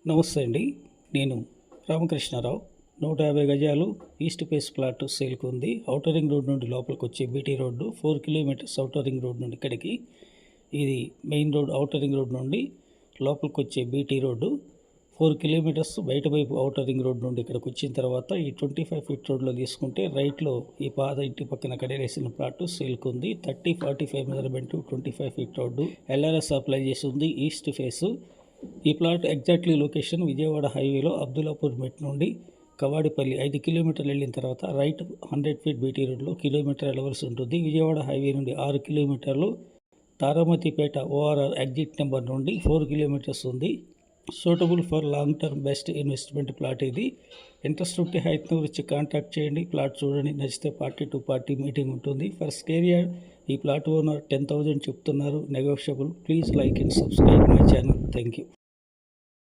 నమస్తే అండి. నేను రామకృష్ణారావు. 150 గజాలు ఈస్ట్ ఫేస్ ప్లాట్ సేల్కి ఉంది. ఔటర్ రింగ్ రోడ్ నుండి లోపలికి వచ్చే BT road 4 kilometres outer ring road నుండి ఇక్కడికి. ఇది main road. Outer ring road నుండి లోపలికి వచ్చే బీటీ రోడ్డు 4 కిలోమీటర్స్ బయట వైపు ఔటర్ రింగ్ రోడ్ నుండి ఇక్కడికి వచ్చిన తర్వాత ఈ 25 ఫీట్ రోడ్లో తీసుకుంటే రైట్లో ఈ పాత ఇంటి పక్కన కడేసిన ప్లాట్ సేల్కి ఉంది. 30-45 measurement 25 feet road. LRS apply చేసి ఉంది. East face. ఈ ప్లాట్ ఎగ్జాక్ట్లీ లొకేషన్ విజయవాడ హైవేలో అబ్దుల్లాపూర్ మెట్ నుండి కవాడిపల్లి 5 కిలోమీటర్లు వెళ్ళిన తర్వాత రైట్ 100 ఫీట్ బీటీ రోడ్లో కిలోమీటర్ వెళ్ళవలసి ఉంటుంది. విజయవాడ హైవే నుండి 6 కిలోమీటర్లు. తారామతిపేట ఓఆర్ఆర్ ఎగ్జిట్ నెంబర్ నుండి 4 కిలోమీటర్స్ ఉంది. Suitable for long term best investment plot ఇది. ఇంట్రెస్ట్ ఉంటే హైత్నగర్ వచ్చి కాంటాక్ట్ చేయండి. ప్లాట్ చూడండి, నచ్చితే పార్టీ టు పార్టీ మీటింగ్ ఉంటుంది. ఫస్ట్ ఏరియా ఈ ప్లాట్ ఓనర్ 10,000 చెప్తున్నారు, negotiable. Please like and subscribe my channel. Thank you.